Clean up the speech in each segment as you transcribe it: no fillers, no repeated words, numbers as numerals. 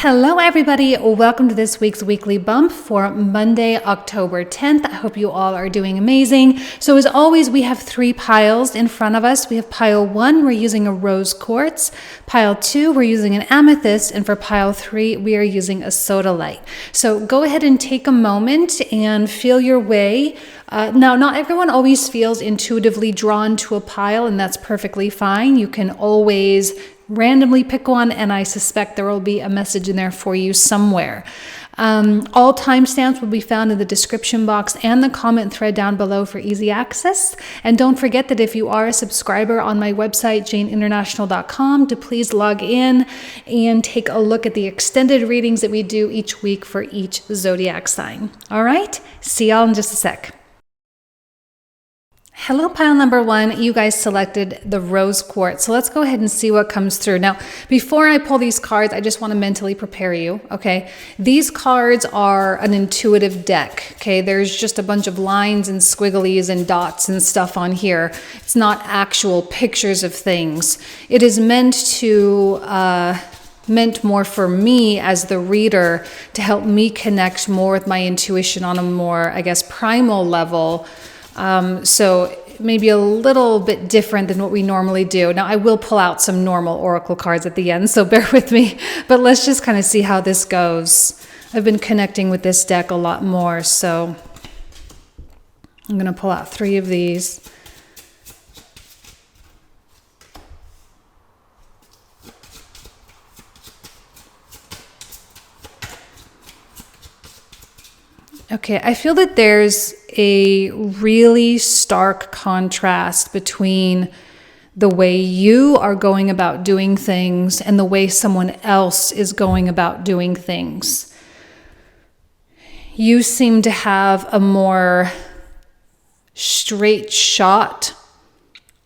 Hello everybody, welcome to this week's weekly bump for Monday, October 10th. I hope you all are doing amazing. So as always, we have three piles in front of us. We have pile 1, we're using a rose quartz. Pile 2, we're using an amethyst. And for pile 3, we are using a sodalite. So go ahead and take a moment and feel your way. Now, not everyone always feels intuitively drawn to a pile, and that's perfectly fine. You can always randomly pick one, and I suspect there will be a message in there for you somewhere. All timestamps will be found in the description box and the comment thread down below for easy access. And don't forget that if you are a subscriber on my website, janeinternational.com, to please log in and take a look at the extended readings that we do each week for each zodiac sign. All right, see y'all in just a sec. Hello, pile number 1. You guys selected the rose quartz. So let's go ahead and see what comes through. Now, before I pull these cards, I just want to mentally prepare you, okay? These cards are an intuitive deck, okay? There's just a bunch of lines and squigglies and dots and stuff on here. It's not actual pictures of things. It is meant more for me as the reader to help me connect more with my intuition on a more, I guess, primal level. So maybe a little bit different than what we normally do. Now, I will pull out some normal oracle cards at the end, so bear with me. But let's just kind of see how this goes. I've been connecting with this deck a lot more, so I'm going to pull out 3 of these. Okay, I feel that there's a really stark contrast between the way you are going about doing things and the way someone else is going about doing things. You seem to have a more straight shot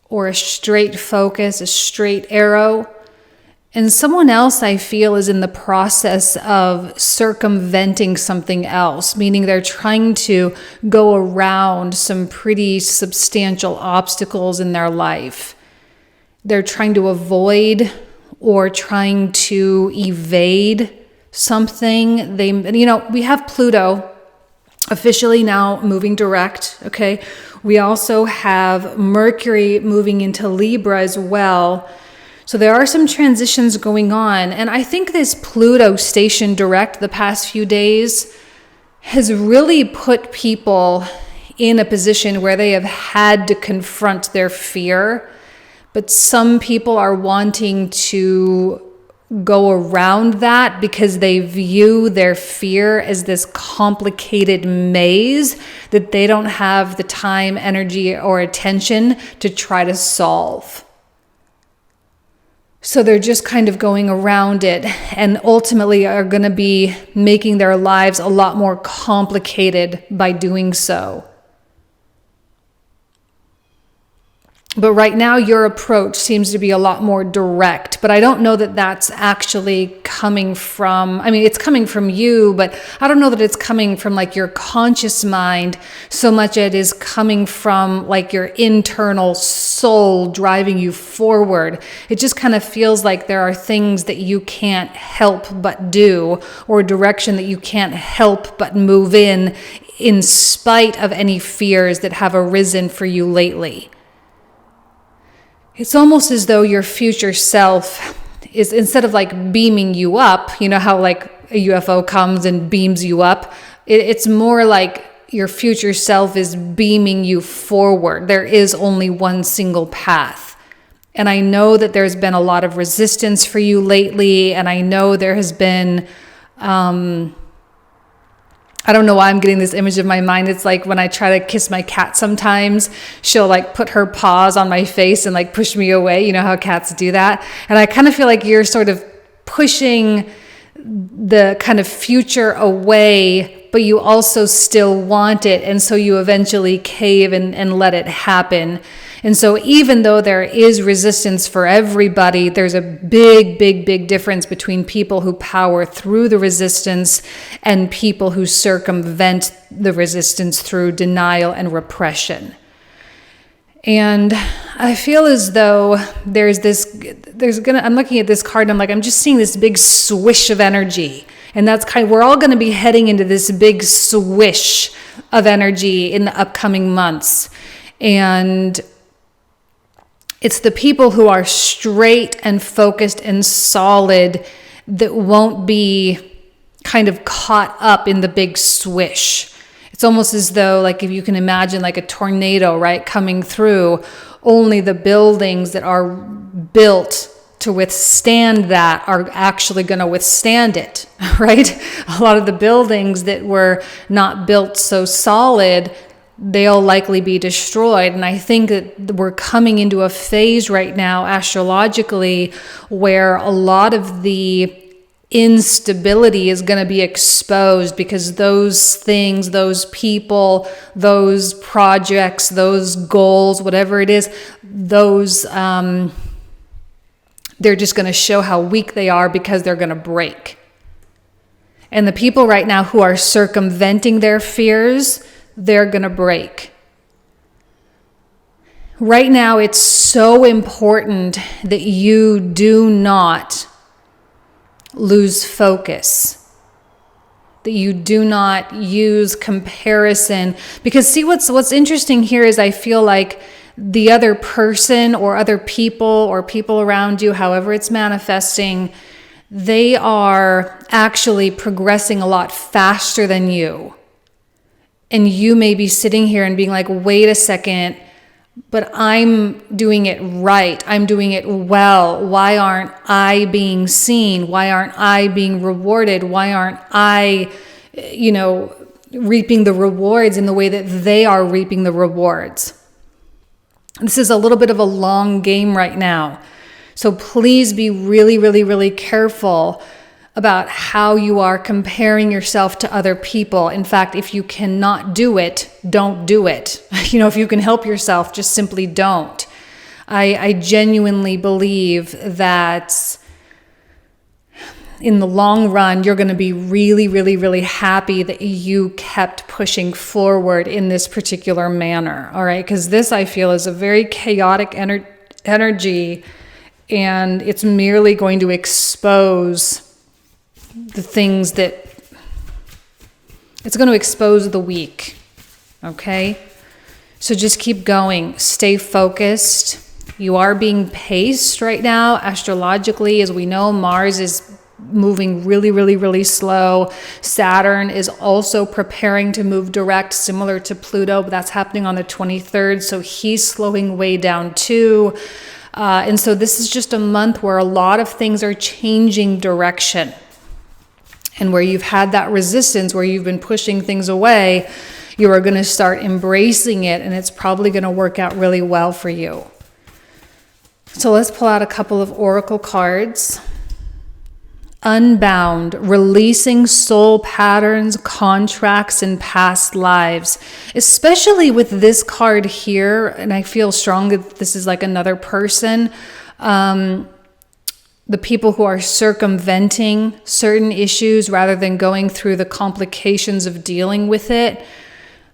or a straight focus, a straight arrow. And someone else, I feel, is in the process of circumventing something else, meaning they're trying to go around some pretty substantial obstacles in their life. They're trying to avoid or trying to evade something. We have Pluto officially now moving direct, okay? We also have Mercury moving into Libra as well. So there are some transitions going on, and I think this Pluto station direct the past few days has really put people in a position where they have had to confront their fear, but some people are wanting to go around that because they view their fear as this complicated maze that they don't have the time, energy, or attention to try to solve. So they're just kind of going around it and ultimately are going to be making their lives a lot more complicated by doing so. But right now, your approach seems to be a lot more direct. But I don't know that that's actually coming from, it's coming from you, but I don't know that it's coming from like your conscious mind so much as it is coming from like your internal soul driving you forward. It just kind of feels like there are things that you can't help but do, or a direction that you can't help but move in spite of any fears that have arisen for you lately. It's almost as though your future self is, instead of like beaming you up, you know how like a UFO comes and beams you up, it's more like your future self is beaming you forward. There is only one single path. And I know that there's been a lot of resistance for you lately, and I know there has been I don't know why I'm getting this image in my mind. It's like when I try to kiss my cat sometimes, she'll like put her paws on my face and like push me away. You know how cats do that? And I kind of feel like you're sort of pushing the kind of future away, but you also still want it. And so you eventually cave and let it happen. And so even though there is resistance for everybody, there's a big, big, big difference between people who power through the resistance and people who circumvent the resistance through denial and repression. And I feel as though I'm looking at this card and I'm like, I'm just seeing this big swish of energy. And that's we're all going to be heading into this big swish of energy in the upcoming months. And it's the people who are straight and focused and solid that won't be kind of caught up in the big swish. It's almost as though, like, if you can imagine like a tornado, right, coming through, only the buildings that are built to withstand that are actually going to withstand it, right? A lot of the buildings that were not built so solid, they'll likely be destroyed. And I think that we're coming into a phase right now, astrologically, where a lot of the instability is going to be exposed, because those things, those people, those projects, those goals, whatever it is, those they're just going to show how weak they are, because they're going to break. And the people right now who are circumventing their fears, they're going to break. Right now, it's so important that you do not lose focus, that you do not use comparison. Because see, what's interesting here is I feel like the other person or other people or people around you, however it's manifesting, they are actually progressing a lot faster than you. And you may be sitting here and being like, wait a second, but I'm doing it right. I'm doing it well. Why aren't I being seen? Why aren't I being rewarded? Why aren't I, reaping the rewards in the way that they are reaping the rewards? This is a little bit of a long game right now. So please be really, really, really careful about how you are comparing yourself to other people. In fact, if you cannot do it, don't do it. If you can help yourself, just simply don't. I genuinely believe that in the long run, you're going to be really, really, really happy that you kept pushing forward in this particular manner. All right. Because this, I feel, is a very chaotic energy, and it's merely going to expose the things that it's going to expose the weak. Okay. So just keep going. Stay focused. You are being paced right now. Astrologically, as we know, Mars is moving really, really, really slow. Saturn is also preparing to move direct, similar to Pluto, but that's happening on the 23rd. So he's slowing way down too. And so this is just a month where a lot of things are changing direction. And where you've had that resistance, where you've been pushing things away, you are going to start embracing it, and it's probably going to work out really well for you. So let's pull out a couple of oracle cards. Unbound, releasing soul patterns, contracts, and past lives. Especially with this card here, and I feel strong that this is like another person. The people who are circumventing certain issues rather than going through the complications of dealing with it.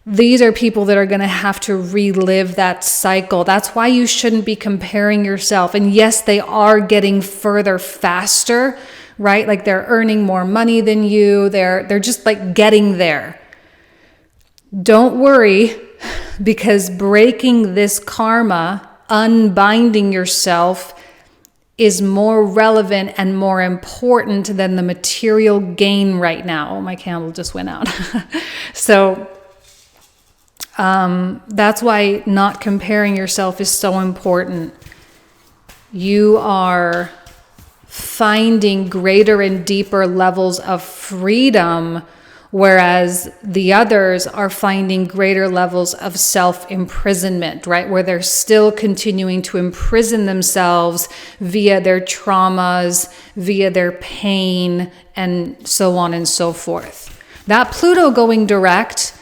These are people that are going to have to relive that cycle. That's why you shouldn't be comparing yourself. And yes, they are getting further faster, right? Like they're earning more money than you. They're just like getting there. Don't worry, because breaking this karma, unbinding yourself, is more relevant and more important than the material gain right now. Oh, my candle just went out. So that's why not comparing yourself is so important. You are finding greater and deeper levels of freedom, whereas the others are finding greater levels of self-imprisonment, right? Where they're still continuing to imprison themselves via their traumas, via their pain, and so on and so forth. That Pluto going direct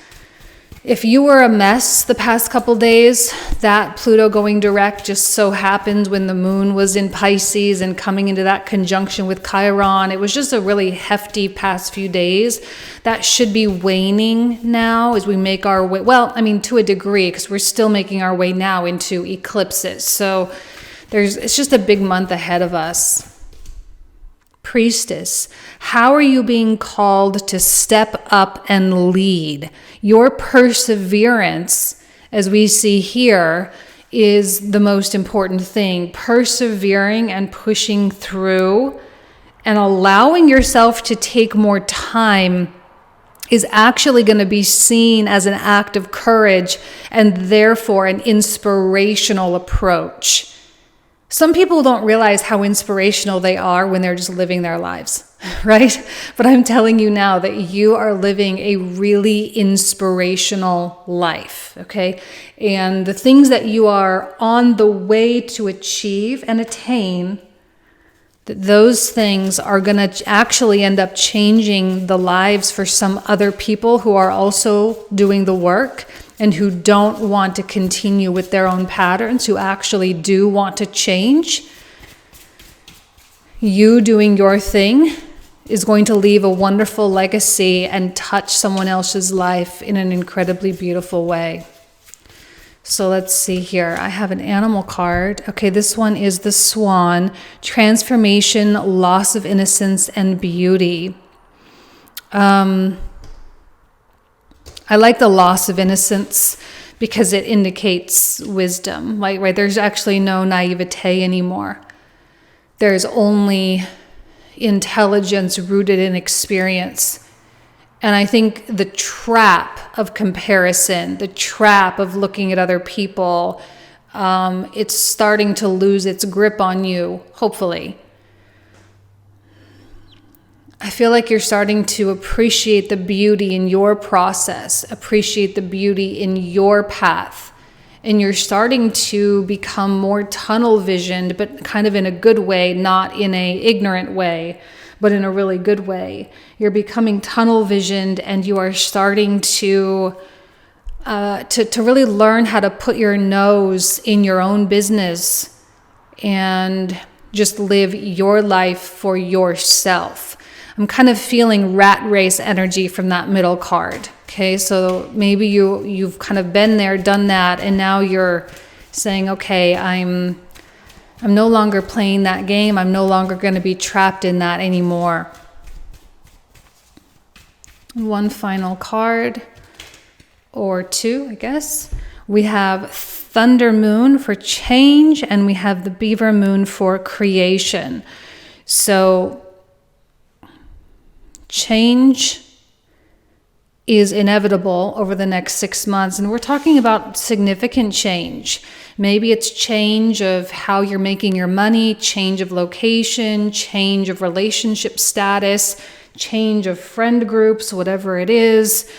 If you were a mess the past couple days, that Pluto going direct just so happened when the moon was in Pisces and coming into that conjunction with Chiron. It was just a really hefty past few days. That should be waning now as we make our way. Well, I mean, to a degree, because we're still making our way now into eclipses. So it's just a big month ahead of us. Priestess, how are you being called to step up and lead? Your perseverance, as we see here, is the most important thing. Persevering and pushing through and allowing yourself to take more time is actually going to be seen as an act of courage and therefore an inspirational approach. Some people don't realize how inspirational they are when they're just living their lives, right? But I'm telling you now that you are living a really inspirational life, okay? And the things that you are on the way to achieve and attain, that those things are going to actually end up changing the lives for some other people who are also doing the work and who don't want to continue with their own patterns, who actually do want to change. You doing your thing is going to leave a wonderful legacy and touch someone else's life in an incredibly beautiful way. So let's see here. I have an animal card. Okay, this one is the Swan. Transformation, loss of innocence, and beauty. I like the loss of innocence because it indicates wisdom. Like, right, there's actually no naivete anymore. There's only intelligence rooted in experience. And I think the trap of comparison, the trap of looking at other people, it's starting to lose its grip on you, hopefully. I feel like you're starting to appreciate the beauty in your process, appreciate the beauty in your path. And you're starting to become more tunnel visioned, but kind of in a good way, not in a ignorant way, but in a really good way. You're becoming tunnel visioned and you are starting to really learn how to put your nose in your own business and just live your life for yourself. I'm kind of feeling rat race energy from that middle card. Okay, so maybe you've kind of been there, done that, and now you're saying, okay, I'm no longer playing that game. I'm no longer going to be trapped in that anymore. One final card, or two, I guess. We have Thunder Moon for change, and we have the Beaver Moon for creation. So change is inevitable over the next 6 months. And we're talking about significant change. Maybe it's change of how you're making your money, change of location, change of relationship status, change of friend groups, whatever it is.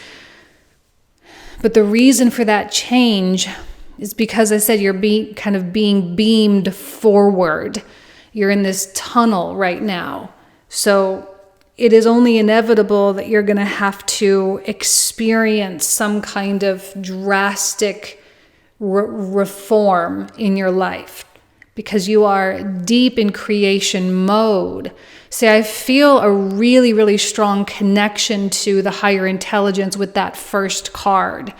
But the reason for that change is because I said you're being beamed forward. You're in this tunnel right now. So it is only inevitable that you're going to have to experience some kind of drastic reform in your life because you are deep in creation mode. See, I feel a really, really strong connection to the higher intelligence with that first card.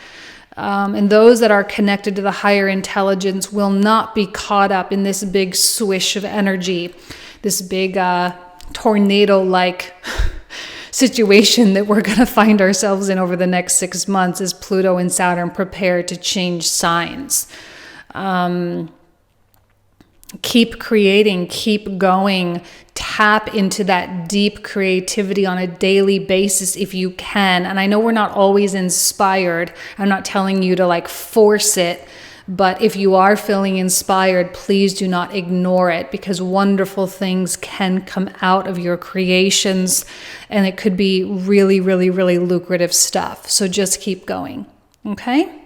And those that are connected to the higher intelligence will not be caught up in this big swish of energy, this big tornado-like situation that we're going to find ourselves in over the next 6 months as Pluto and Saturn prepare to change signs. Keep creating, keep going, tap into that deep creativity on a daily basis if you can. And I know we're not always inspired. I'm not telling you to force it. But if you are feeling inspired, please do not ignore it because wonderful things can come out of your creations and it could be really, really, really lucrative stuff. So just keep going. Okay?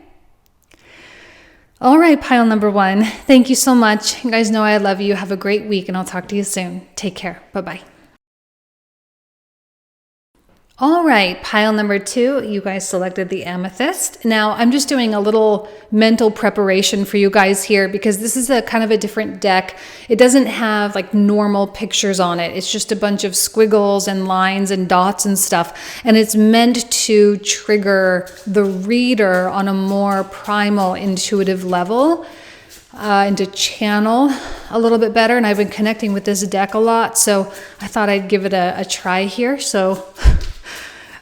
All right, pile number 1. Thank you so much. You guys know I love you. Have a great week and I'll talk to you soon. Take care. Bye-bye. All right, pile number 2, you guys selected the Amethyst. Now, I'm just doing a little mental preparation for you guys here because this is a kind of a different deck. It doesn't have like normal pictures on it. It's just a bunch of squiggles and lines and dots and stuff. And it's meant to trigger the reader on a more primal, intuitive level, and to channel a little bit better. And I've been connecting with this deck a lot, so I thought I'd give it a try here. So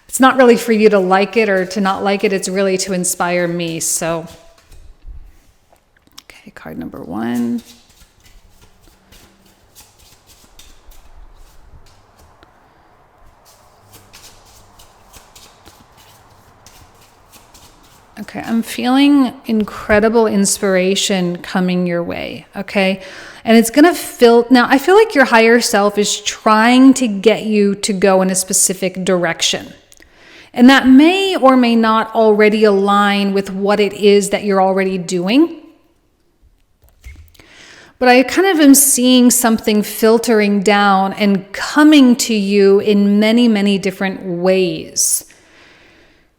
it's not really for you to like it or to not like it. It's really to inspire me. So, okay, card number 1. Okay, I'm feeling incredible inspiration coming your way, okay? And it's gonna now I feel like your higher self is trying to get you to go in a specific direction. And that may or may not already align with what it is that you're already doing. But I kind of am seeing something filtering down and coming to you in many, many different ways.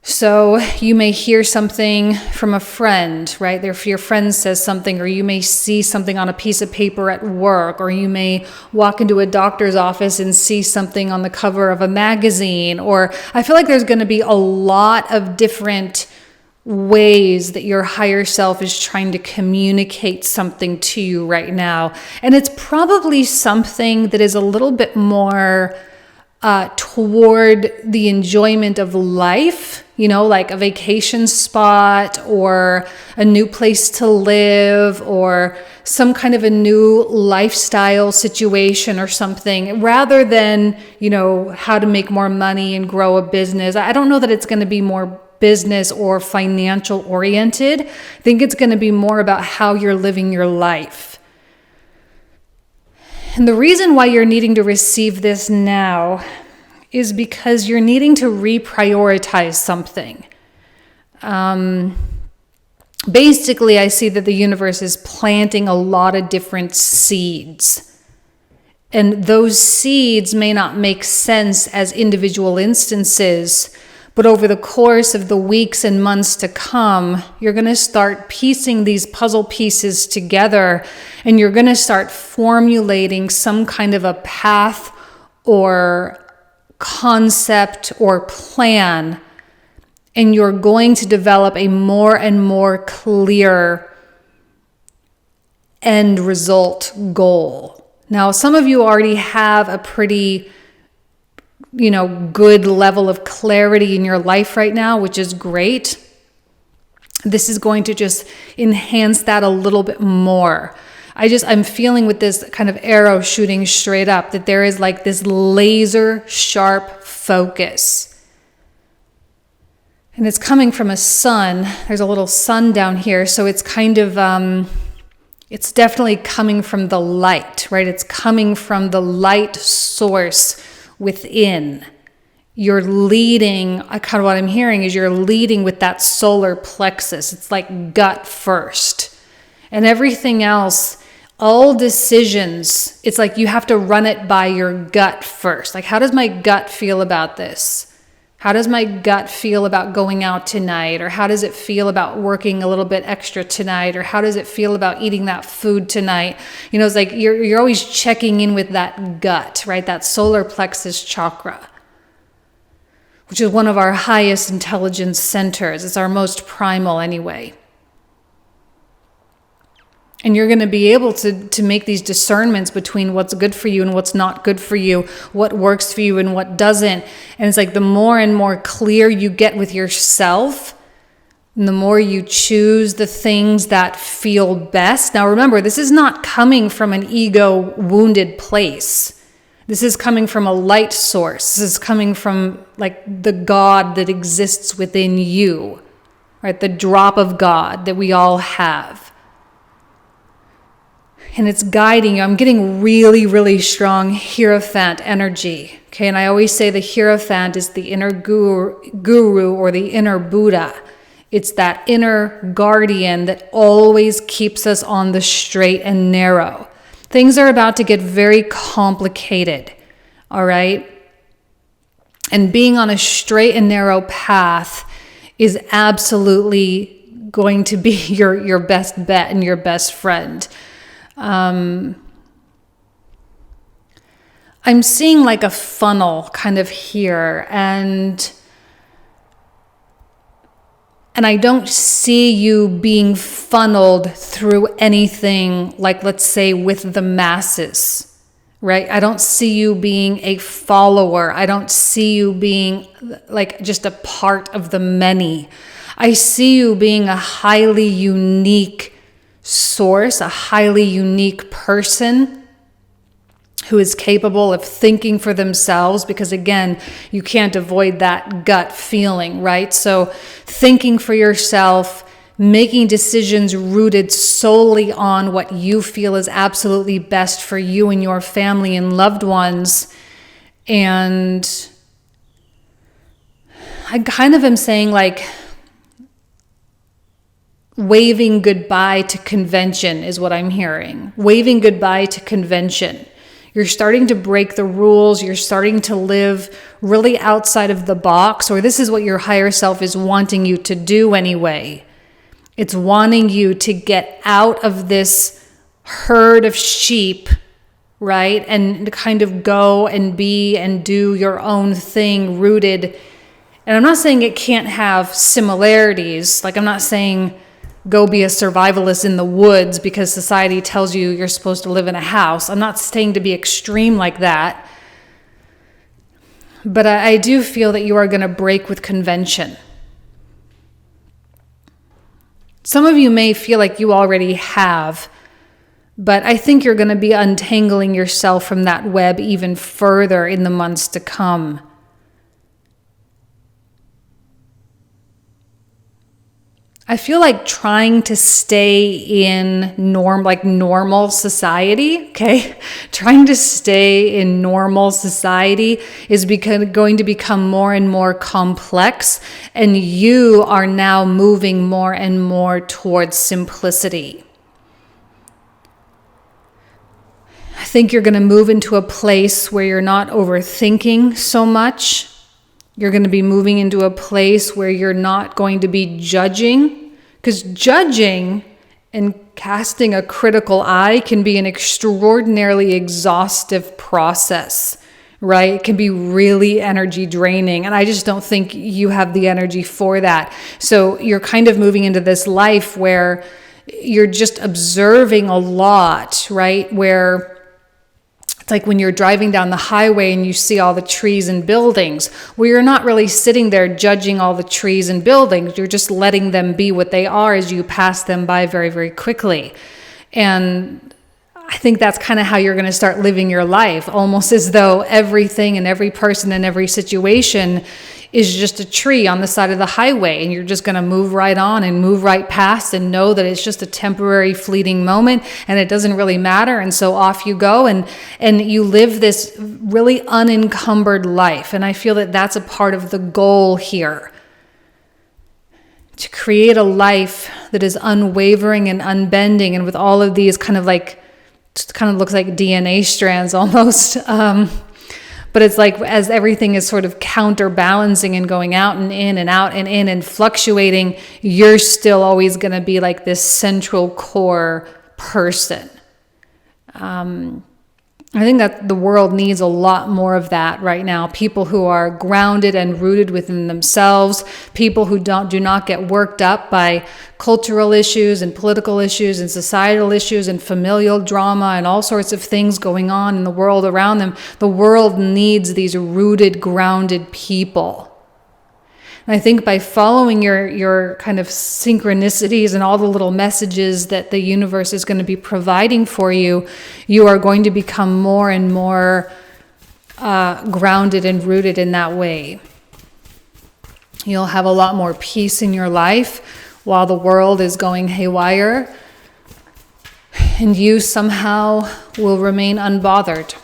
So you may hear something from a friend, right? If your friend says something, or you may see something on a piece of paper at work, or you may walk into a doctor's office and see something on the cover of a magazine, or I feel like there's going to be a lot of different ways that your higher self is trying to communicate something to you right now. And it's probably something that is a little bit more toward the enjoyment of life, you know, like a vacation spot or a new place to live or some kind of a new lifestyle situation or something, rather than, you know, how to make more money and grow a business. I don't know that it's going to be more business or financial oriented. I think it's going to be more about how you're living your life. And the reason why you're needing to receive this now is because you're needing to reprioritize something. Basically, I see that the universe is planting a lot of different seeds. And those seeds may not make sense as individual instances, but over the course of the weeks and months to come, you're going to start piecing these puzzle pieces together, and you're going to start formulating some kind of a path or concept or plan, and you're going to develop a more and more clear end result goal. Now, some of you already have a pretty good level of clarity in your life right now, which is great. This is going to just enhance that a little bit more. I'm feeling with this kind of arrow shooting straight up that there is like this laser sharp focus. And it's coming from a sun. There's a little sun down here. So it's kind of, it's definitely coming from the light, right? It's coming from the light source within. You're leading, kind of what I'm hearing is you're leading with that solar plexus. It's like gut first. And everything else, all decisions, it's like you have to run it by your gut first. Like, how does my gut feel about this? How does my gut feel about going out tonight? Or how does it feel about working a little bit extra tonight? Or how does it feel about eating that food tonight? You know, it's like you're always checking in with that gut, right? That solar plexus chakra, which is one of our highest intelligence centers. It's our most primal anyway. And you're going to be able to make these discernments between what's good for you and what's not good for you, what works for you and what doesn't. And it's like the more and more clear you get with yourself, and the more you choose the things that feel best. Now remember, this is not coming from an ego wounded place. This is coming from a light source. This is coming from like the God that exists within you, right? The drop of God that we all have. And it's guiding you. I'm getting really, really strong Hierophant energy. Okay, and I always say the Hierophant is the inner guru or the inner Buddha. It's that inner guardian that always keeps us on the straight and narrow. Things are about to get very complicated, all right? And being on a straight and narrow path is absolutely going to be your best bet and your best friend. I'm seeing like a funnel kind of here, and I don't see you being funneled through anything like, let's say, with the masses, right? I don't see you being a follower. I don't see you being like just a part of the many. I see you being a highly unique source, a highly unique person who is capable of thinking for themselves, because again, you can't avoid that gut feeling, right? So thinking for yourself, making decisions rooted solely on what you feel is absolutely best for you and your family and loved ones. And I kind of am saying like waving goodbye to convention is what I'm hearing. Waving goodbye to convention. You're starting to break the rules. You're starting to live really outside of the box, or this is what your higher self is wanting you to do anyway. It's wanting you to get out of this herd of sheep, right? And kind of go and be and do your own thing rooted. And I'm not saying it can't have similarities. Like, I'm not saying go be a survivalist in the woods because society tells you you're supposed to live in a house. I'm not saying to be extreme like that. But I do feel that you are going to break with convention. Some of you may feel like you already have, but I think you're going to be untangling yourself from that web even further in the months to come. I feel like trying to stay in normal society, okay? Trying to stay in normal society is going to become more and more complex, and you are now moving more and more towards simplicity. I think you're going to move into a place where you're not overthinking so much. You're going to be moving into a place where you're not going to be judging, because judging and casting a critical eye can be an extraordinarily exhaustive process, right? It can be really energy draining, and I just don't think you have the energy for that. So you're kind of moving into this life where you're just observing a lot, right? Where it's like when you're driving down the highway and you see all the trees and buildings, where you're not really sitting there judging all the trees and buildings. You're just letting them be what they are as you pass them by very, very quickly. And I think that's kind of how you're going to start living your life, almost as though everything and every person and every situation is just a tree on the side of the highway, and you're just going to move right on and move right past and know that it's just a temporary fleeting moment and it doesn't really matter. And so off you go and you live this really unencumbered life. And I feel that that's a part of the goal here, to create a life that is unwavering and unbending, and with all of these kind of looks like DNA strands almost. But it's like as everything is sort of counterbalancing and going out and in and out and in and fluctuating, you're still always going to be like this central core person. I think that the world needs a lot more of that right now. People who are grounded and rooted within themselves, people who do not get worked up by cultural issues and political issues and societal issues and familial drama and all sorts of things going on in the world around them. The world needs these rooted, grounded people. And I think by following your kind of synchronicities and all the little messages that the universe is going to be providing for you, you are going to become more and more grounded and rooted in that way. You'll have a lot more peace in your life while the world is going haywire, and you somehow will remain unbothered.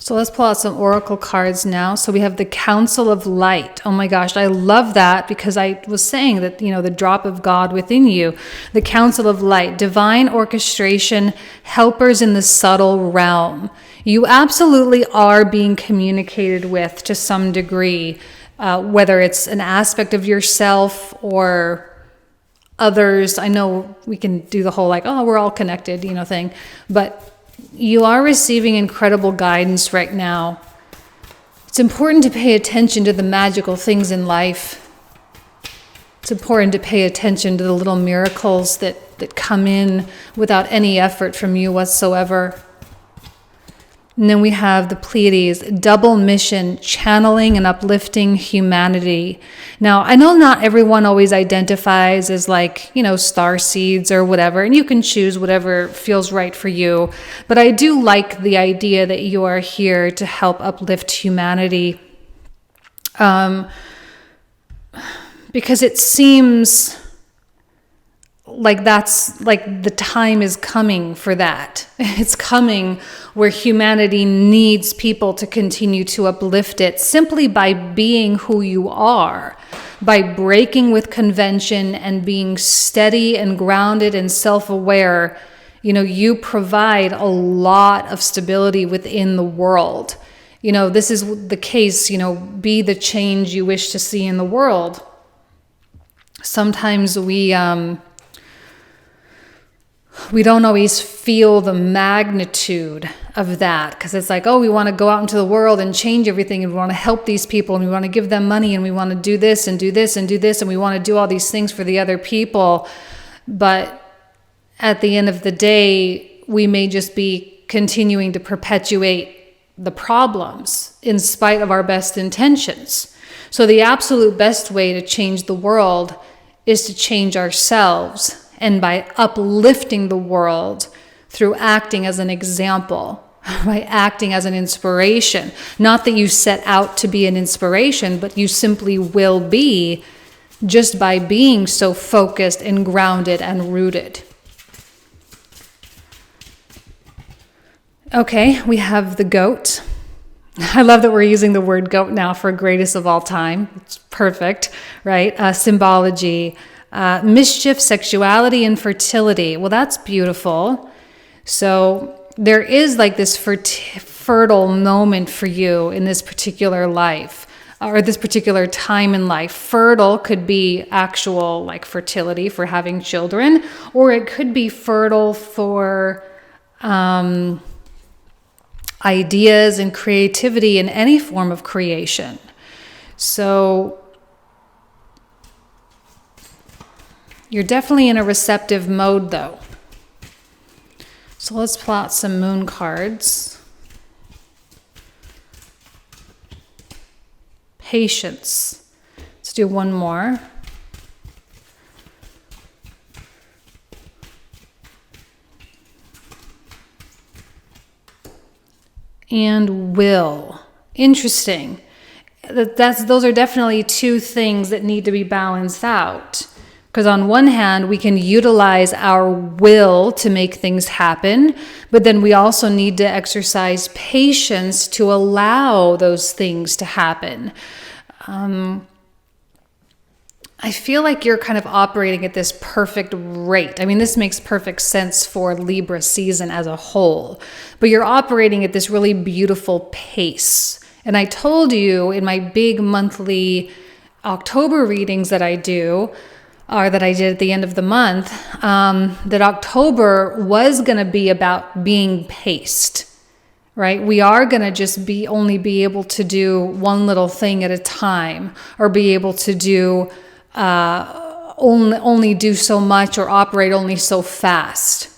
So let's pull out some oracle cards now. So we have the Council of Light. Oh my gosh, I love that, because I was saying that, the drop of God within you. The Council of Light, divine orchestration, helpers in the subtle realm. You absolutely are being communicated with to some degree, whether it's an aspect of yourself or others. I know we can do the whole we're all connected, thing, but you are receiving incredible guidance right now. It's important to pay attention to the magical things in life. It's important to pay attention to the little miracles that come in without any effort from you whatsoever. And then we have the Pleiades, double mission, channeling and uplifting humanity. Now, I know not everyone always identifies as star seeds or whatever, and you can choose whatever feels right for you. But I do like the idea that you are here to help uplift humanity. Because it seems that's the time is coming for that. It's coming where humanity needs people to continue to uplift it simply by being who you are, by breaking with convention and being steady and grounded and self-aware. You provide a lot of stability within the world. This is the case, be the change you wish to see in the world. Sometimes we don't always feel the magnitude of that, because it's we want to go out into the world and change everything, and we want to help these people, and we want to give them money, and we want to do this and do this and do this, and we want to do all these things for the other people. But at the end of the day, we may just be continuing to perpetuate the problems in spite of our best intentions. So the absolute best way to change the world is to change ourselves, and by uplifting the world through acting as an example, by acting as an inspiration. Not that you set out to be an inspiration, but you simply will be, just by being so focused and grounded and rooted. Okay, we have the goat. I love that we're using the word goat now for greatest of all time. It's perfect, right? Symbology. Mischief, sexuality, and fertility. Well, that's beautiful. So there is this fertile moment for you in this particular life, or this particular time in life. Fertile could be actual fertility for having children, or it could be fertile for ideas and creativity in any form of creation. So you're definitely in a receptive mode, though. So let's plot some moon cards. Patience. Let's do one more. And will. Interesting. Those are definitely two things that need to be balanced out. Because on one hand, we can utilize our will to make things happen, but then we also need to exercise patience to allow those things to happen. I feel like you're kind of operating at this perfect rate. I mean, this makes perfect sense for Libra season as a whole, but you're operating at this really beautiful pace. And I told you in my big monthly October readings that I do, or that I did at the end of the month, that October was going to be about being paced, right? We are going to just only be able to do one little thing at a time, or be able to do only do so much, or operate only so fast.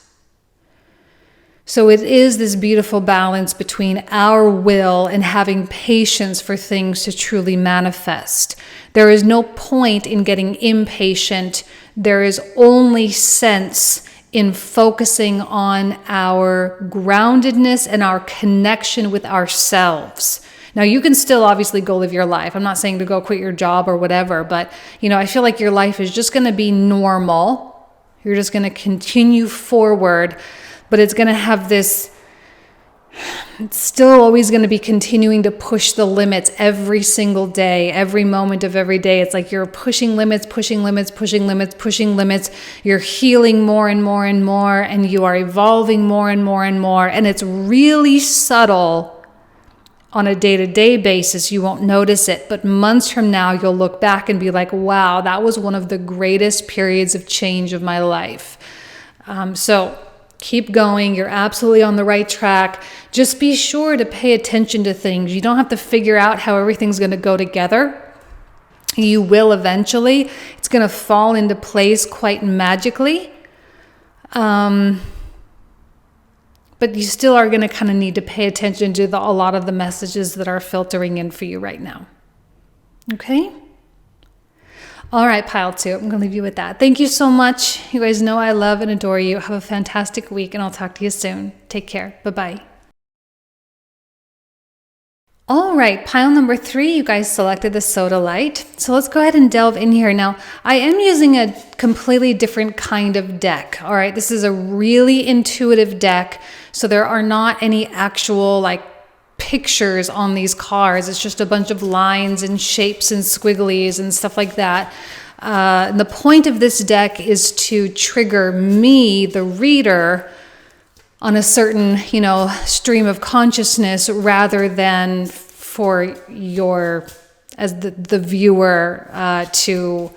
So it is this beautiful balance between our will and having patience for things to truly manifest. There is no point in getting impatient. There is only sense in focusing on our groundedness and our connection with ourselves. Now, you can still obviously go live your life. I'm not saying to go quit your job or whatever, but I feel like your life is just going to be normal. You're just going to continue forward, but it's going to have this It's still always going to be continuing to push the limits every single day, every moment of every day. It's like you're pushing limits, pushing limits, pushing limits, pushing limits. You're healing more and more and more, and you are evolving more and more and more. And it's really subtle on a day-to-day basis. You won't notice it, but months from now, you'll look back and be like, wow, that was one of the greatest periods of change of my life. So keep going. You're absolutely on the right track. Just be sure to pay attention to things. You don't have to figure out how everything's going to go together. You will eventually. It's going to fall into place quite magically. But you still are going to kind of need to pay attention to a lot of the messages that are filtering in for you right now. Okay? All right, pile 2. I'm going to leave you with that. Thank you so much. You guys know I love and adore you. Have a fantastic week, and I'll talk to you soon. Take care. Bye-bye. All right, pile number 3, you guys selected the Sodalite. So let's go ahead and delve in here. Now, I am using a completely different kind of deck. All right, this is a really intuitive deck. So there are not any actual pictures on these cards. It's just a bunch of lines and shapes and squigglies and stuff like that. And the point of this deck is to trigger me, the reader, on a certain, stream of consciousness rather than for your, as the viewer, to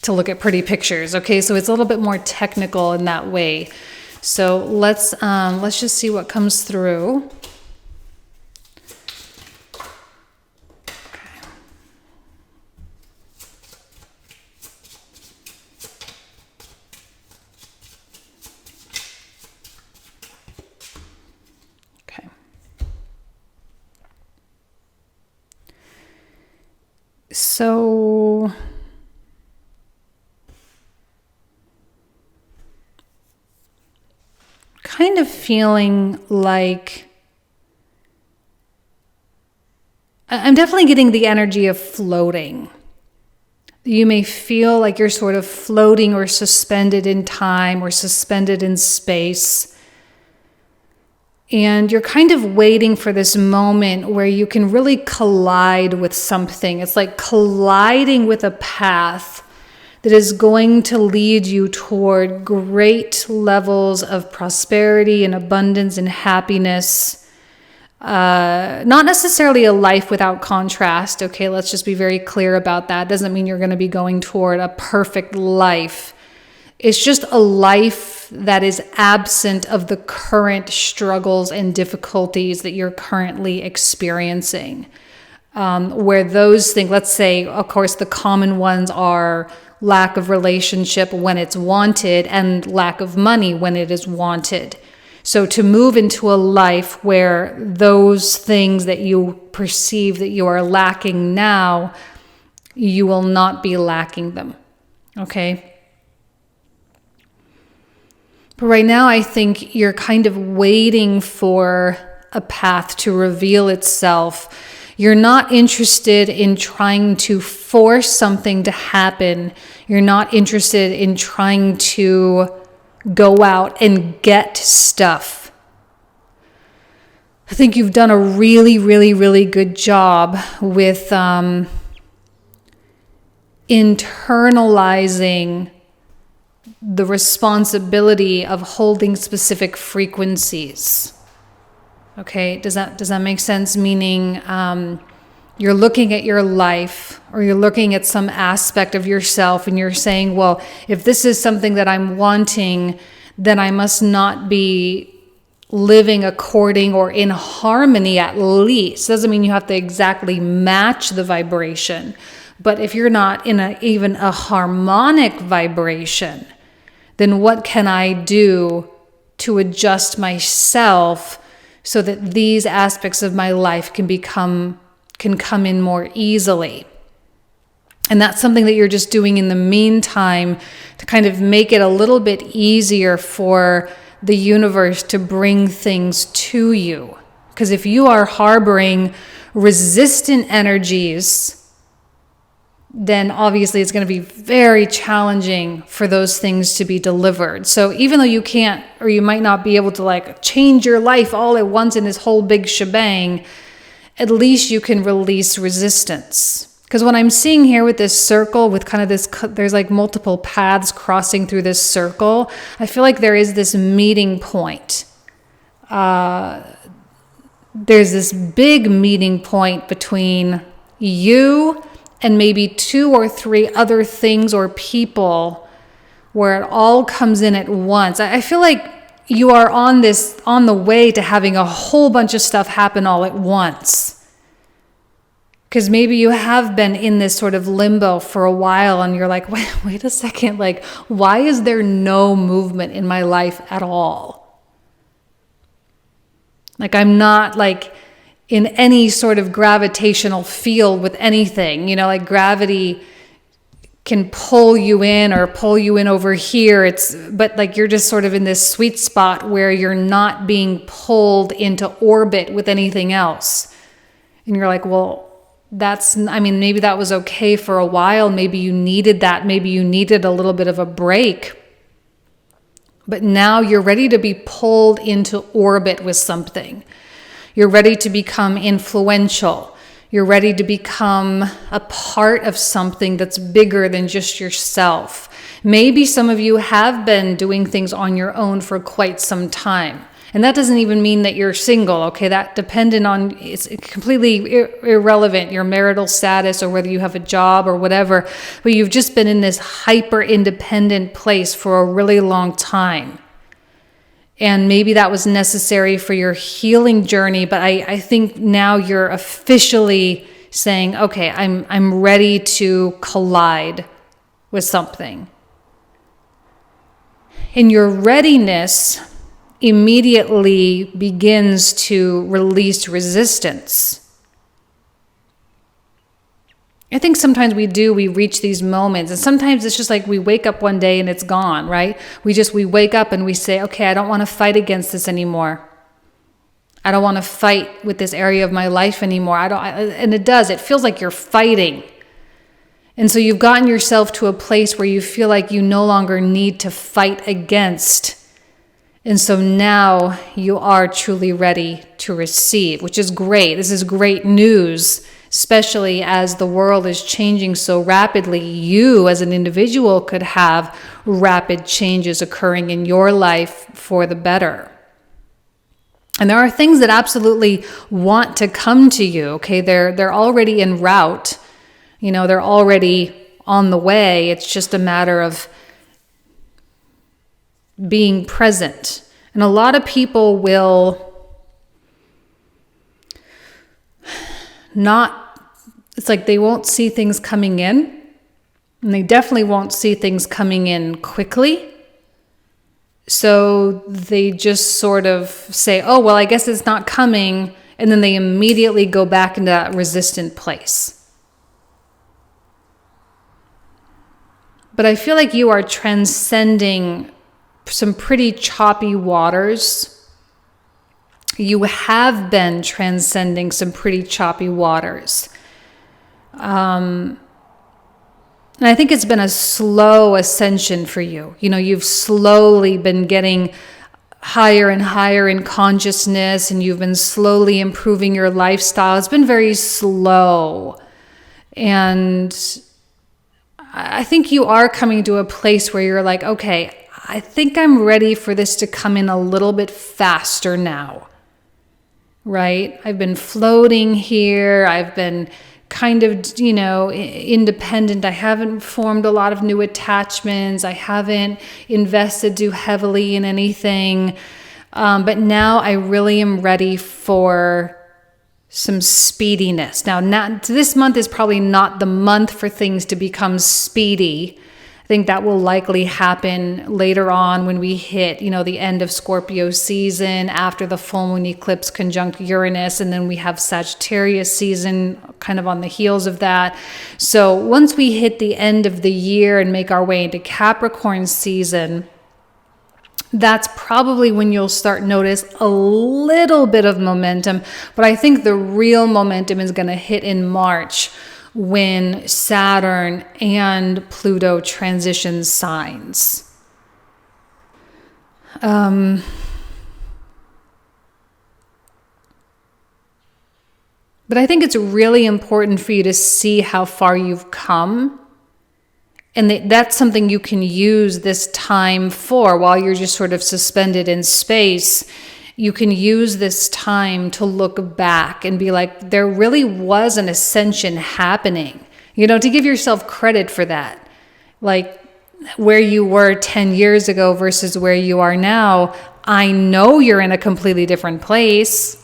look at pretty pictures. Okay, so it's a little bit more technical in that way. So let's just see what comes through. Okay. So kind of feeling like I'm definitely getting the energy of floating. You may feel like you're sort of floating or suspended in time or suspended in space. And you're kind of waiting for this moment where you can really collide with something. It's like colliding with a path that is going to lead you toward great levels of prosperity and abundance and happiness. Not necessarily a life without contrast. Okay, let's just be very clear about that. Doesn't mean you're going to be going toward a perfect life. It's just a life that is absent of the current struggles and difficulties that you're currently experiencing. Where those things, let's say, of course, the common ones are lack of relationship when it's wanted and lack of money when it is wanted. So to move into a life where those things that you perceive that you are lacking now, you will not be lacking them. Okay? But right now, I think you're kind of waiting for a path to reveal itself. You're not interested in trying to force something to happen. You're not interested in trying to go out and get stuff. I think you've done a really, really, really good job with internalizing the responsibility of holding specific frequencies. Okay, does that make sense? Meaning you're looking at your life or you're looking at some aspect of yourself and you're saying, well, if this is something that I'm wanting, then I must not be living according or in harmony at least. Doesn't mean you have to exactly match the vibration. But if you're not in even a harmonic vibration, then what can I do to adjust myself so that these aspects of my life can come in more easily? And that's something that you're just doing in the meantime to kind of make it a little bit easier for the universe to bring things to you. Because if you are harboring resistant energies, then obviously it's going to be very challenging for those things to be delivered. So even though you can't, or you might not be able to like change your life all at once in this whole big shebang, at least you can release resistance. Because what I'm seeing here with this circle, with kind of this, there's like multiple paths crossing through this circle. I feel like there is this meeting point. There's this big meeting point between you and maybe 2 or 3 other things or people where it all comes in at once. I feel like you are on the way to having a whole bunch of stuff happen all at once. Because maybe you have been in this sort of limbo for a while and you're like, wait a second, like, why is there no movement in my life at all? Like, I'm not like in any sort of gravitational field with anything, like gravity can pull you in or pull you in over here. But like you're just sort of in this sweet spot where you're not being pulled into orbit with anything else. And you're like, well, maybe that was okay for a while. Maybe you needed that. Maybe you needed a little bit of a break. But now you're ready to be pulled into orbit with something. You're ready to become influential. You're ready to become a part of something that's bigger than just yourself. Maybe some of you have been doing things on your own for quite some time. And that doesn't even mean that you're single, okay? That dependent on, it's completely irrelevant, your marital status or whether you have a job or whatever. But you've just been in this hyper-independent place for a really long time. And maybe that was necessary for your healing journey, but I think now you're officially saying, okay, I'm ready to collide with something. And your readiness immediately begins to release resistance. I think sometimes we reach these moments, and sometimes it's just like we wake up one day and it's gone, right? We wake up and we say, okay, I don't want to fight against this anymore. I don't want to fight with this area of my life anymore. And it feels like you're fighting. And so you've gotten yourself to a place where you feel like you no longer need to fight against. And so now you are truly ready to receive, which is great. This is great news, especially as the world is changing so rapidly. You as an individual could have rapid changes occurring in your life for the better. And there are things that absolutely want to come to you, okay? They're already en route. They're already on the way. It's just a matter of being present. And a lot of people will it's like they won't see things coming in, and they definitely won't see things coming in quickly. So they just sort of say, oh, well, I guess it's not coming. And then they immediately go back into that resistant place. But I feel like you are transcending some pretty choppy waters. You have been transcending some pretty choppy waters. And I think it's been a slow ascension for you. You've slowly been getting higher and higher in consciousness, and you've been slowly improving your lifestyle. It's been very slow. And I think you are coming to a place where you're like, okay, I think I'm ready for this to come in a little bit faster now, right? I've been floating here. I've been kind of, independent. I haven't formed a lot of new attachments. I haven't invested too heavily in anything. But now I really am ready for some speediness. Now, this month is probably not the month for things to become speedy. I think that will likely happen later on when we hit, the end of Scorpio season, after the full moon eclipse conjunct Uranus, and then we have Sagittarius season kind of on the heels of that. So once we hit the end of the year and make our way into Capricorn season, that's probably when you'll start notice a little bit of momentum. But I think the real momentum is going to hit in March, when Saturn and Pluto transition signs. But I think it's really important for you to see how far you've come. And that's something you can use this time for while you're just sort of suspended in space. You can use this time to look back and be like, there really was an ascension happening, to give yourself credit for that. Like where you were 10 years ago versus where you are now, I know you're in a completely different place,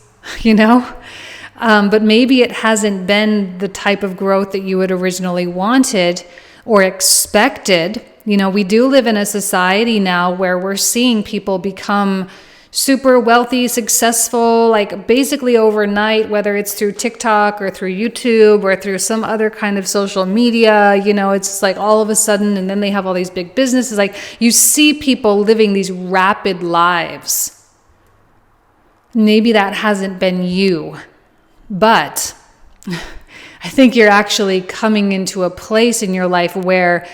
but maybe it hasn't been the type of growth that you had originally wanted or expected. We do live in a society now where we're seeing people become super wealthy, successful, like basically overnight, whether it's through TikTok or through YouTube or through some other kind of social media, it's just like all of a sudden, and then they have all these big businesses. Like you see people living these rapid lives. Maybe that hasn't been you, but I think you're actually coming into a place in your life where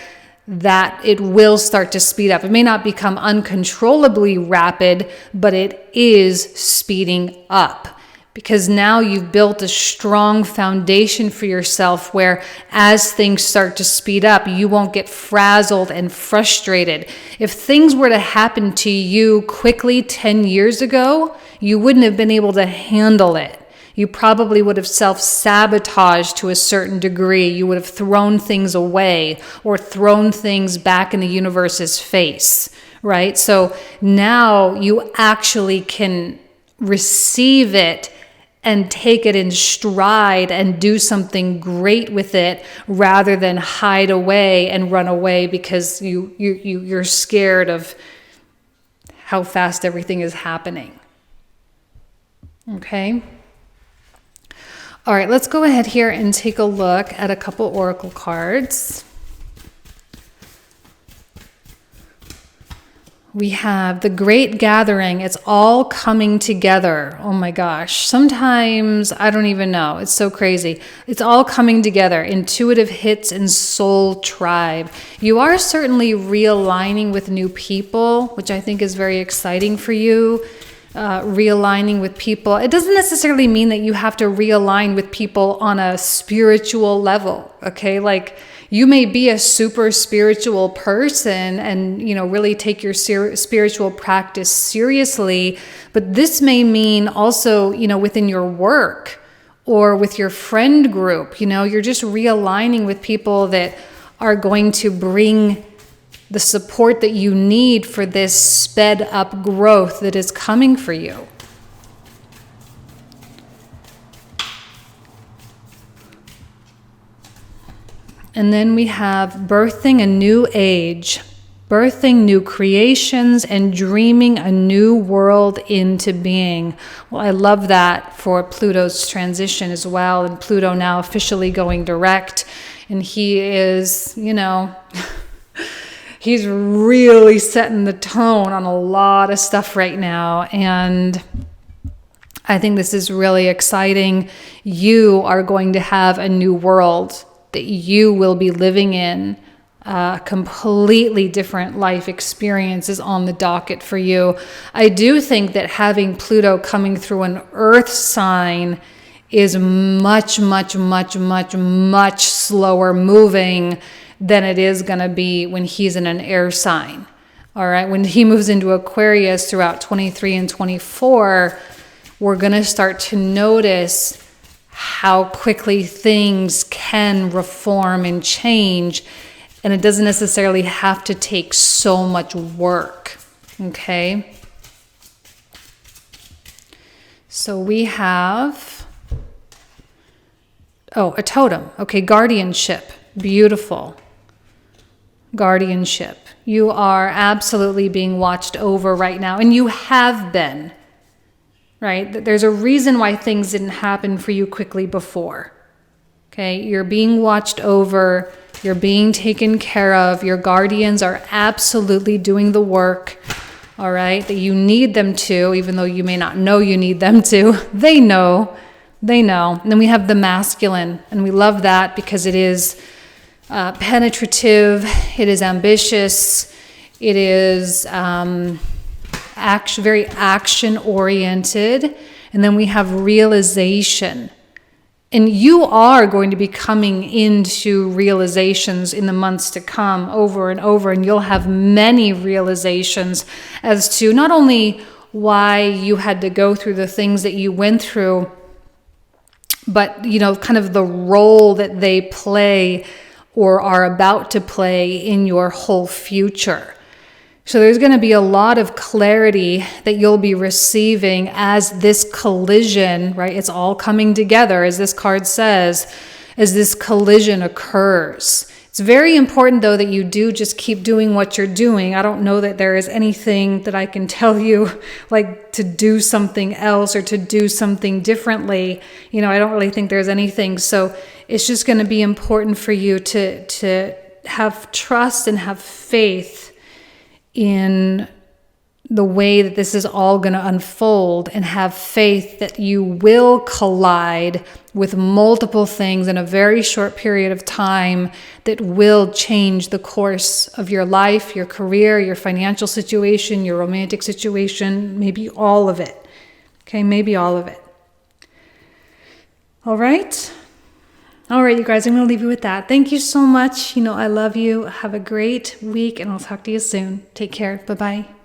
that it will start to speed up. It may not become uncontrollably rapid, but it is speeding up because now you've built a strong foundation for yourself where as things start to speed up, you won't get frazzled and frustrated. If things were to happen to you quickly 10 years ago, you wouldn't have been able to handle it. You probably would have self-sabotaged to a certain degree. You would have thrown things away or thrown things back in the universe's face, right? So now you actually can receive it and take it in stride and do something great with it rather than hide away and run away because you're scared of how fast everything is happening. Okay? All right, let's go ahead here and take a look at a couple oracle cards. We have the Great Gathering. It's all coming together. Oh my gosh. Sometimes I don't even know. It's so crazy. It's all coming together. Intuitive hits and soul tribe. You are certainly realigning with new people, which I think is very exciting for you. Realigning with people. It doesn't necessarily mean that you have to realign with people on a spiritual level, okay? Like you may be a super spiritual person and, really take your spiritual practice seriously, but this may mean also, within your work or with your friend group, you're just realigning with people that are going to bring the support that you need for this sped up growth that is coming for you. And then we have birthing a new age, birthing new creations, and dreaming a new world into being. Well, I love that for Pluto's transition as well, and Pluto now officially going direct, and he is, he's really setting the tone on a lot of stuff right now. And I think this is really exciting. You are going to have a new world that you will be living in. Completely different life experiences on the docket for you. I do think that having Pluto coming through an earth sign is much, much, much, much, much slower moving than it is going to be when he's in an air sign. All right, when he moves into Aquarius throughout 23 and 24, we're going to start to notice how quickly things can reform and change, and it doesn't necessarily have to take so much work. Okay? So we have, a totem. Okay, guardianship. Beautiful. Guardianship. You are absolutely being watched over right now, and you have been, right? There's a reason why things didn't happen for you quickly before. Okay, you're being watched over, you're being taken care of, your guardians are absolutely doing the work, all right, that you need them to, even though you may not know you need them to. They know, They know. And then we have the masculine, and we love that because it is penetrative, it is ambitious, it is very action-oriented. And then we have realization. And you are going to be coming into realizations in the months to come over and over, and you'll have many realizations as to not only why you had to go through the things that you went through, but, you know, kind of the role that they play or are about to play in your whole future. So there's going to be a lot of clarity that you'll be receiving as this collision, right? It's all coming together, as this card says, as this collision occurs. It's very important, though, that you do just keep doing what you're doing. I don't know that there is anything that I can tell you, like to do something else or to do something differently. You know, I don't really think there's anything. So it's just going to be important for you to have trust and have faith in the way that this is all going to unfold, and have faith that you will collide with multiple things in a very short period of time that will change the course of your life, your career, your financial situation, your romantic situation, maybe all of it. Okay, maybe all of it. All right, you guys, I'm going to leave you with that. Thank you so much. You know, I love you. Have a great week, and I'll talk to you soon. Take care. Bye-bye.